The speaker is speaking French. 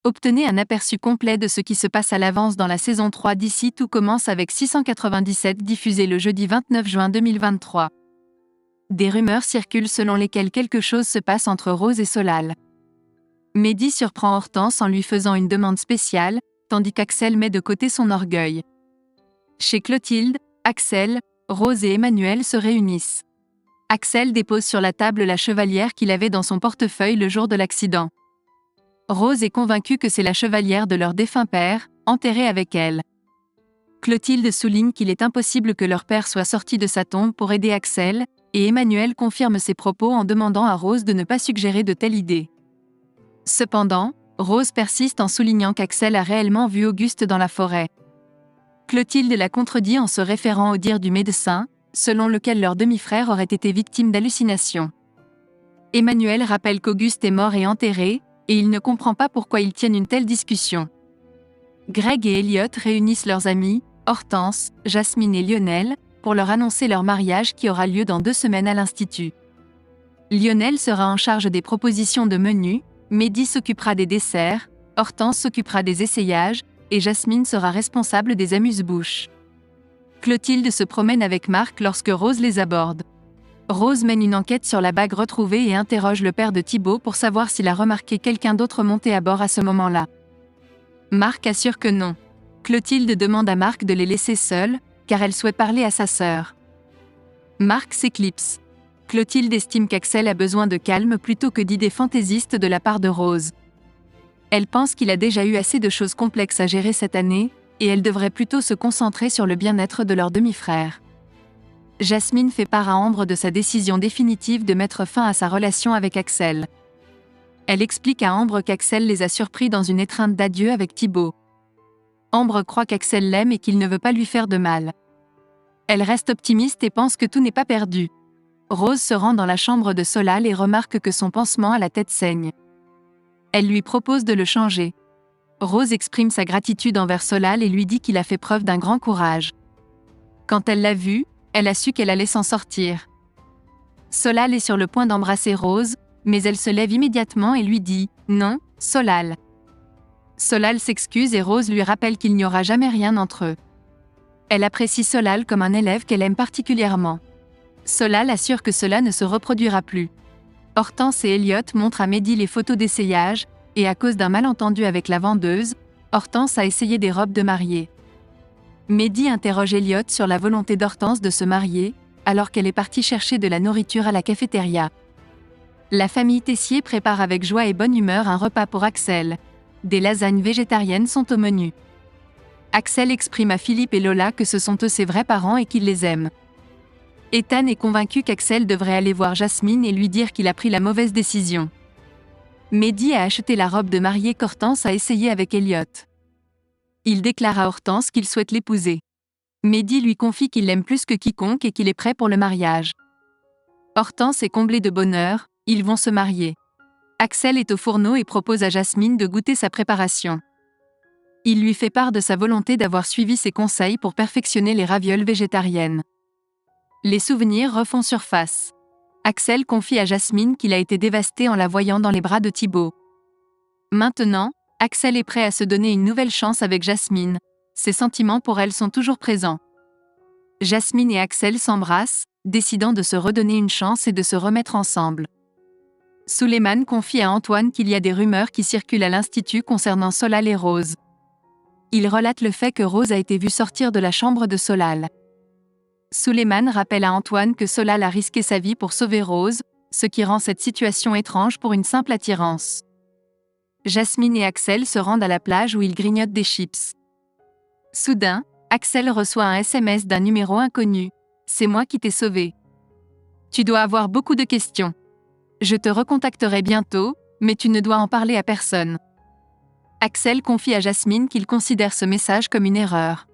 Obtenez un aperçu complet de ce qui se passe à l'avance dans la saison 3 d'ici Tout commence avec 697 diffusé le jeudi 29 juin 2023. Des rumeurs circulent selon lesquelles quelque chose se passe entre Rose et Solal. Mehdi surprend Hortense en lui faisant une demande spéciale, tandis qu'Axel met de côté son orgueil. Chez Clotilde, Axel, Rose et Emmanuel se réunissent. Axel dépose sur la table la chevalière qu'il avait dans son portefeuille le jour de l'accident. Rose est convaincue que c'est la chevalière de leur défunt père, enterrée avec elle. Clotilde souligne qu'il est impossible que leur père soit sorti de sa tombe pour aider Axel, et Emmanuel confirme ses propos en demandant à Rose de ne pas suggérer de telles idées. Cependant, Rose persiste en soulignant qu'Axel a réellement vu Auguste dans la forêt. Clotilde la contredit en se référant au dire du médecin, selon lequel leur demi-frère aurait été victime d'hallucinations. Emmanuel rappelle qu'Auguste est mort et enterré, et il ne comprend pas pourquoi ils tiennent une telle discussion. Greg et Elliot réunissent leurs amis, Hortense, Jasmine et Lionel, pour leur annoncer leur mariage qui aura lieu dans 2 semaines à l'Institut. Lionel sera en charge des propositions de menus, Mehdi s'occupera des desserts, Hortense s'occupera des essayages, et Jasmine sera responsable des amuse-bouches. Clotilde se promène avec Marc lorsque Rose les aborde. Rose mène une enquête sur la bague retrouvée et interroge le père de Thibaut pour savoir s'il a remarqué quelqu'un d'autre monter à bord à ce moment-là. Marc assure que non. Clotilde demande à Marc de les laisser seuls, car elle souhaite parler à sa sœur. Marc s'éclipse. Clotilde estime qu'Axel a besoin de calme plutôt que d'idées fantaisistes de la part de Rose. Elle pense qu'il a déjà eu assez de choses complexes à gérer cette année, et elle devrait plutôt se concentrer sur le bien-être de leur demi-frère. Jasmine fait part à Ambre de sa décision définitive de mettre fin à sa relation avec Axel. Elle explique à Ambre qu'Axel les a surpris dans une étreinte d'adieu avec Thibaut. Ambre croit qu'Axel l'aime et qu'il ne veut pas lui faire de mal. Elle reste optimiste et pense que tout n'est pas perdu. Rose se rend dans la chambre de Solal et remarque que son pansement à la tête saigne. Elle lui propose de le changer. Rose exprime sa gratitude envers Solal et lui dit qu'il a fait preuve d'un grand courage. Quand elle l'a vu, elle a su qu'elle allait s'en sortir. Solal est sur le point d'embrasser Rose, mais elle se lève immédiatement et lui dit « Non, Solal ». Solal s'excuse et Rose lui rappelle qu'il n'y aura jamais rien entre eux. Elle apprécie Solal comme un élève qu'elle aime particulièrement. Solal assure que cela ne se reproduira plus. Hortense et Elliot montrent à Mehdi les photos d'essayage, et à cause d'un malentendu avec la vendeuse, Hortense a essayé des robes de mariée. Mehdi interroge Elliot sur la volonté d'Hortense de se marier, alors qu'elle est partie chercher de la nourriture à la cafétéria. La famille Tessier prépare avec joie et bonne humeur un repas pour Axel. Des lasagnes végétariennes sont au menu. Axel exprime à Philippe et Lola que ce sont eux ses vrais parents et qu'il les aime. Ethan est convaincu qu'Axel devrait aller voir Jasmine et lui dire qu'il a pris la mauvaise décision. Mehdi a acheté la robe de mariée qu'Hortense a essayée avec Elliot. Il déclare à Hortense qu'il souhaite l'épouser. Mehdi lui confie qu'il l'aime plus que quiconque et qu'il est prêt pour le mariage. Hortense est comblée de bonheur, ils vont se marier. Axel est au fourneau et propose à Jasmine de goûter sa préparation. Il lui fait part de sa volonté d'avoir suivi ses conseils pour perfectionner les ravioles végétariennes. Les souvenirs refont surface. Axel confie à Jasmine qu'il a été dévasté en la voyant dans les bras de Thibaut. Maintenant, Axel est prêt à se donner une nouvelle chance avec Jasmine. Ses sentiments pour elle sont toujours présents. Jasmine et Axel s'embrassent, décidant de se redonner une chance et de se remettre ensemble. Suleiman confie à Antoine qu'il y a des rumeurs qui circulent à l'Institut concernant Solal et Rose. Il relate le fait que Rose a été vue sortir de la chambre de Solal. Suleiman rappelle à Antoine que Solal a risqué sa vie pour sauver Rose, ce qui rend cette situation étrange pour une simple attirance. Jasmine et Axel se rendent à la plage où ils grignotent des chips. Soudain, Axel reçoit un SMS d'un numéro inconnu. « C'est moi qui t'ai sauvé. Tu dois avoir beaucoup de questions. Je te recontacterai bientôt, mais tu ne dois en parler à personne. » Axel confie à Jasmine qu'il considère ce message comme une erreur.